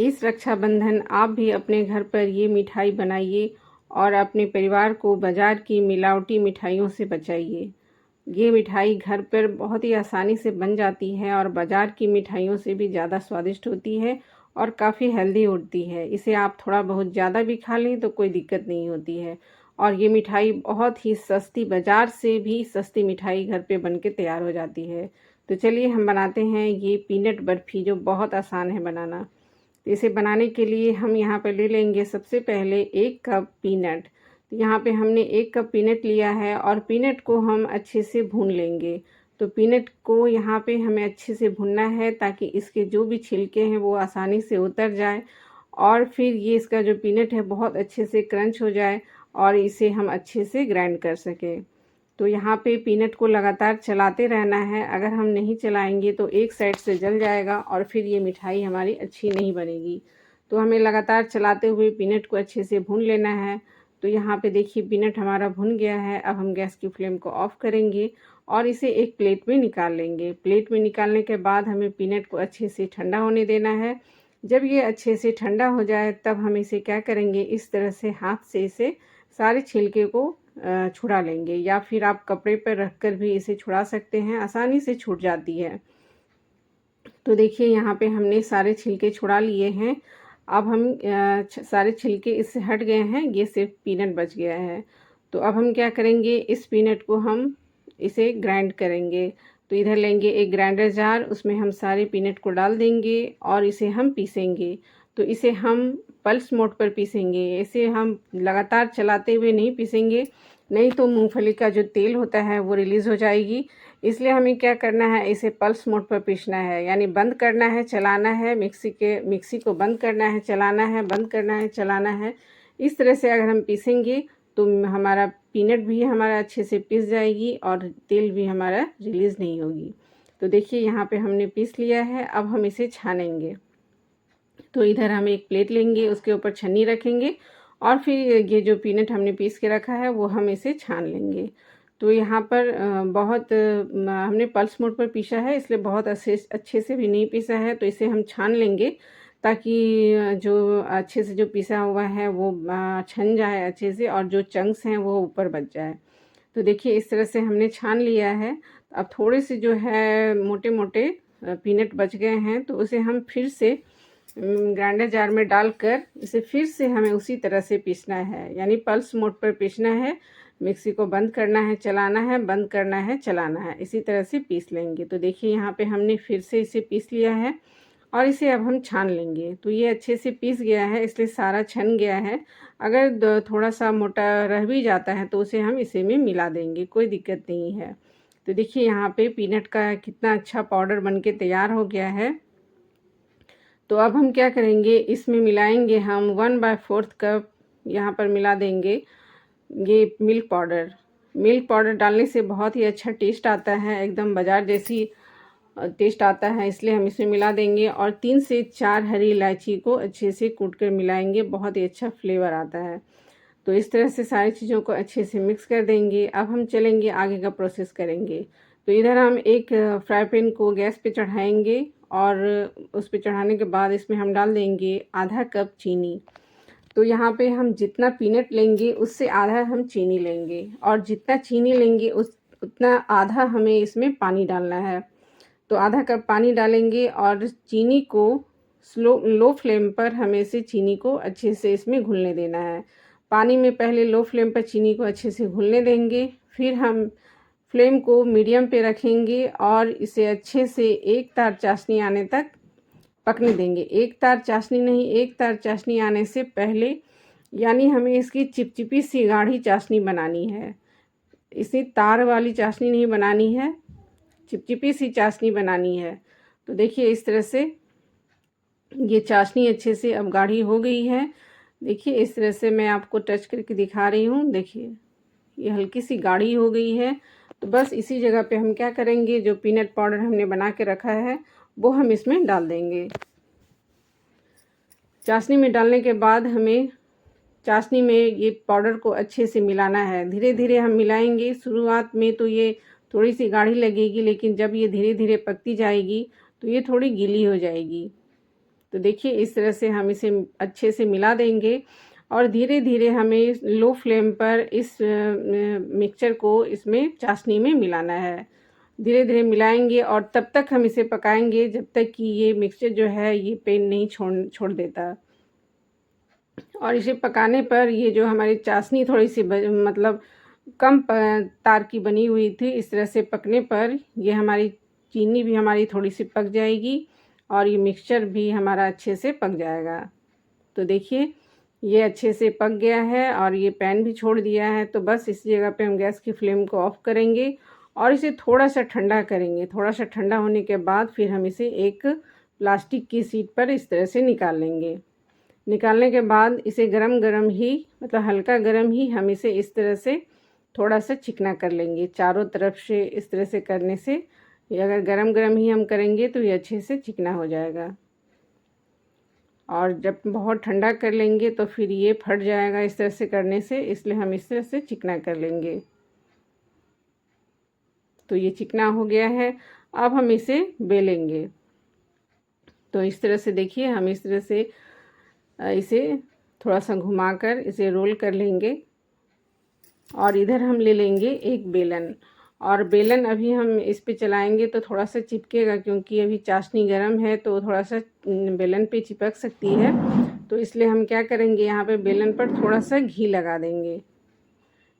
इस रक्षाबंधन आप भी अपने घर पर ये मिठाई बनाइए और अपने परिवार को बाज़ार की मिलावटी मिठाइयों से बचाइए। ये मिठाई घर पर बहुत ही आसानी से बन जाती है और बाज़ार की मिठाइयों से भी ज़्यादा स्वादिष्ट होती है और काफ़ी हेल्दी होती है। इसे आप थोड़ा बहुत ज़्यादा भी खा लें तो कोई दिक्कत नहीं होती है। और ये मिठाई बहुत ही सस्ती, बाज़ार से भी सस्ती मिठाई घर पे बन के तैयार हो जाती है। तो चलिए हम बनाते हैं ये पीनट बर्फ़ी, जो बहुत आसान है बनाना। तो इसे बनाने के लिए हम यहाँ पर ले लेंगे सबसे पहले 1 कप पीनट। तो यहाँ पे हमने 1 कप पीनट लिया है और पीनट को हम अच्छे से भून लेंगे। तो पीनट को यहाँ पे हमें अच्छे से भूनना है ताकि इसके जो भी छिलके हैं वो आसानी से उतर जाए और फिर ये इसका जो पीनट है बहुत अच्छे से क्रंच हो जाए और इसे हम अच्छे से ग्राइंड कर सकें। तो यहाँ पे पीनट को लगातार चलाते रहना है। अगर हम नहीं चलाएंगे तो एक साइड से जल जाएगा और फिर ये मिठाई हमारी अच्छी नहीं बनेगी। तो हमें लगातार चलाते हुए पीनट को अच्छे से भून लेना है। तो यहाँ पे देखिए पीनट हमारा भुन गया है। अब हम गैस की फ्लेम को ऑफ़ करेंगे और इसे एक प्लेट में निकाल लेंगे। प्लेट में निकालने के बाद हमें पीनट को अच्छे से ठंडा होने देना है। जब ये अच्छे से ठंडा हो जाए तब हम इसे क्या करेंगे, इस तरह से हाथ से इसे सारे छिलके को छुड़ा लेंगे, या फिर आप कपड़े पर रख कर भी इसे छुड़ा सकते हैं, आसानी से छूट जाती है। तो देखिए यहाँ पे हमने सारे छिलके छुड़ा लिए हैं। अब हम सारे छिलके इससे हट गए हैं, ये सिर्फ पीनट बच गया है। तो अब हम क्या करेंगे, इस पीनट को हम इसे ग्राइंड करेंगे। तो इधर लेंगे एक ग्राइंडर जार, उसमें हम सारे पीनट को डाल देंगे और इसे हम पीसेंगे। तो इसे हम पल्स मोड पर पीसेंगे, इसे हम लगातार चलाते हुए नहीं पीसेंगे, नहीं तो मूंगफली का जो तेल होता है वो रिलीज़ हो जाएगी। इसलिए हमें क्या करना है, इसे पल्स मोड पर पीसना है, यानी बंद करना है, चलाना है, मिक्सी को बंद करना है, चलाना है, बंद करना है, चलाना है। इस तरह से अगर हम पीसेंगे तो हमारा पीनट भी हमारा अच्छे से पीस जाएगी और तेल भी हमारा रिलीज़ नहीं होगी। तो देखिए यहाँ पे हमने पीस लिया है। अब हम इसे छानेंगे। तो इधर हम एक प्लेट लेंगे, उसके ऊपर छन्नी रखेंगे और फिर ये जो पीनट हमने पीस के रखा है वो हम इसे छान लेंगे। तो यहाँ पर हमने पल्स मोड पर पीसा है, इसलिए बहुत अच्छे से भी नहीं पीसा है। तो इसे हम छान लेंगे ताकि जो अच्छे से जो पीसा हुआ है वो छन जाए अच्छे से और जो चंक्स हैं वो ऊपर बच जाए। तो देखिए इस तरह से हमने छान लिया है। अब थोड़े से जो है मोटे मोटे पीनट बच गए हैं, तो उसे हम फिर से ग्राइंडर जार में डालकर इसे फिर से हमें उसी तरह से पीसना है, यानी पल्स मोड पर पीसना है। मिक्सी को बंद करना है, चलाना है, बंद करना है, चलाना है, इसी तरह से पीस लेंगे। तो देखिए यहाँ पे हमने फिर से इसे पीस लिया है और इसे अब हम छान लेंगे। तो ये अच्छे से पीस गया है, इसलिए सारा छन गया है। अगर थोड़ा सा मोटा रह भी जाता है तो उसे हम इसी में मिला देंगे, कोई दिक्कत नहीं है। तो देखिए यहाँ पे पीनट का कितना अच्छा पाउडर बन के तैयार हो गया है। तो अब हम क्या करेंगे, इसमें मिलाएंगे हम 1/4 कप यहाँ पर मिला देंगे ये मिल्क पाउडर। मिल्क पाउडर डालने से बहुत ही अच्छा टेस्ट आता है, एकदम बाज़ार जैसी टेस्ट आता है, इसलिए हम इसमें मिला देंगे। और 3 से 4 हरी इलायची को अच्छे से कूट कर मिलाएंगे, बहुत ही अच्छा फ्लेवर आता है। तो इस तरह से सारी चीज़ों को अच्छे से मिक्स कर देंगे। अब हम चलेंगे आगे का प्रोसेस करेंगे। तो इधर हम एक फ्राई पैन को गैस पे चढ़ाएंगे और उस पे चढ़ाने के बाद इसमें हम डाल देंगे आधा कप चीनी। तो यहाँ पे हम जितना पीनट लेंगे उससे आधा हम चीनी लेंगे और जितना चीनी लेंगे उस उतना आधा हमें इसमें पानी डालना है। तो आधा कप पानी डालेंगे और चीनी को लो फ्लेम पर हमें से चीनी को अच्छे से इसमें घुलने देना है। पानी में पहले लो फ्लेम पर चीनी को अच्छे से घुलने देंगे, फिर हम फ्लेम को मीडियम पे रखेंगे और इसे अच्छे से एक तार चाशनी आने तक पकने देंगे। एक तार चाशनी नहीं, एक तार चाशनी आने से पहले, यानी हमें इसकी चिपचिपी सी गाढ़ी चाशनी बनानी है। इसे तार वाली चाशनी नहीं बनानी है, चिपचिपी सी चाशनी बनानी है। तो देखिए इस तरह से ये चाशनी अच्छे से अब गाढ़ी हो गई है। देखिए इस तरह से मैं आपको टच करके दिखा रही हूँ। देखिए ये हल्की सी गाढ़ी हो गई है। तो बस इसी जगह पे हम क्या करेंगे, जो पीनट पाउडर हमने बना के रखा है वो हम इसमें डाल देंगे। चाशनी में डालने के बाद हमें चाशनी में ये पाउडर को अच्छे से मिलाना है। धीरे धीरे हम मिलाएंगे। शुरुआत में तो ये थोड़ी सी गाढ़ी लगेगी, लेकिन जब ये धीरे धीरे पकती जाएगी तो ये थोड़ी गीली हो जाएगी। तो देखिए इस तरह से हम इसे अच्छे से मिला देंगे और धीरे धीरे हमें लो फ्लेम पर इस मिक्सचर को इसमें चाशनी में मिलाना है। धीरे धीरे मिलाएंगे और तब तक हम इसे पकाएंगे जब तक कि ये मिक्सचर जो है ये पेन नहीं छोड़ देता। और इसे पकाने पर ये जो हमारी चाशनी थोड़ी सी मतलब कम तार की बनी हुई थी, इस तरह से पकने पर ये हमारी चीनी भी हमारी थोड़ी सी पक जाएगी और ये मिक्सचर भी हमारा अच्छे से पक जाएगा। तो देखिए ये अच्छे से पक गया है और ये पैन भी छोड़ दिया है। तो बस इस जगह पे हम गैस की फ्लेम को ऑफ़ करेंगे और इसे थोड़ा सा ठंडा करेंगे। थोड़ा सा ठंडा होने के बाद फिर हम इसे एक प्लास्टिक की शीट पर इस तरह से निकाल लेंगे। निकालने के बाद इसे गरम गरम ही मतलब हल्का गरम ही हम इसे इस तरह से थोड़ा सा चिकना कर लेंगे। चारों तरफ से इस तरह से करने से अगर गरम गरम ही हम करेंगे तो ये अच्छे से चिकना हो जाएगा। और जब बहुत ठंडा कर लेंगे तो फिर ये फट जाएगा इस तरह से करने से, इसलिए हम इस तरह से चिकना कर लेंगे। तो ये चिकना हो गया है। अब हम इसे बेलेंगे। तो इस तरह से देखिए हम इस तरह से इसे थोड़ा सा घुमाकर इसे रोल कर लेंगे और इधर हम ले लेंगे एक बेलन। और बेलन अभी हम इस पे चलाएंगे तो थोड़ा सा चिपकेगा, क्योंकि अभी चाशनी गर्म है तो थोड़ा सा बेलन पे चिपक सकती है। तो इसलिए हम क्या करेंगे, यहाँ पे बेलन पर थोड़ा सा घी लगा देंगे।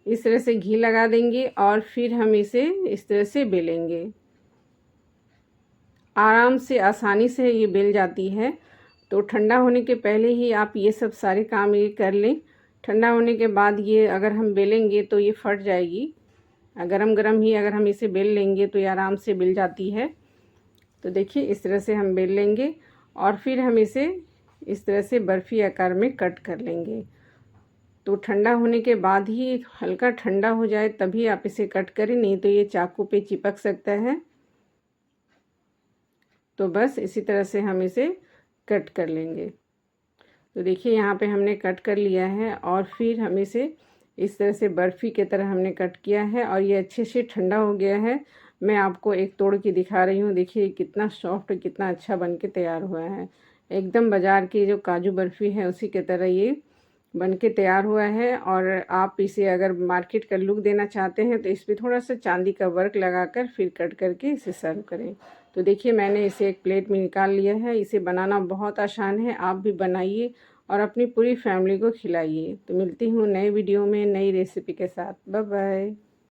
इस तरह से घी लगा देंगे और फिर हम इसे इस तरह से बेलेंगे। आराम से आसानी से ये बेल जाती है। तो ठंडा होने के पहले ही आप ये सब सारे काम ये कर लें। ठंडा होने के बाद ये अगर हम बेलेंगे तो ये फट जाएगी। गरम गरम ही अगर हम इसे बेल लेंगे तो ये आराम से बेल जाती है। तो देखिए इस तरह से हम बेल लेंगे और फिर हम इसे इस तरह से बर्फ़ी आकार में कट कर लेंगे। तो ठंडा होने के बाद ही हल्का ठंडा हो जाए तभी आप इसे कट करें, नहीं तो ये चाकू पे चिपक सकता है। तो बस इसी तरह से हम इसे कट कर लेंगे। तो देखिए यहाँ पे हमने कट कर लिया है और फिर हम इसे इस तरह से बर्फ़ी की तरह हमने कट किया है और ये अच्छे से ठंडा हो गया है। मैं आपको एक तोड़ के दिखा रही हूँ। देखिए कितना सॉफ्ट, कितना अच्छा बन के तैयार हुआ है। एकदम बाज़ार की जो काजू बर्फ़ी है उसी की तरह ये बन के तैयार हुआ है। और आप इसे अगर मार्केट का लुक देना चाहते हैं तो इस पर थोड़ा सा चांदी का वर्क लगाकर फिर कट करके इसे सर्व करें। तो देखिए मैंने इसे एक प्लेट में निकाल लिया है। इसे बनाना बहुत आसान है, आप भी बनाइए और अपनी पूरी फैमिली को खिलाइए। तो मिलती हूँ नए वीडियो में नई रेसिपी के साथ। Bye bye.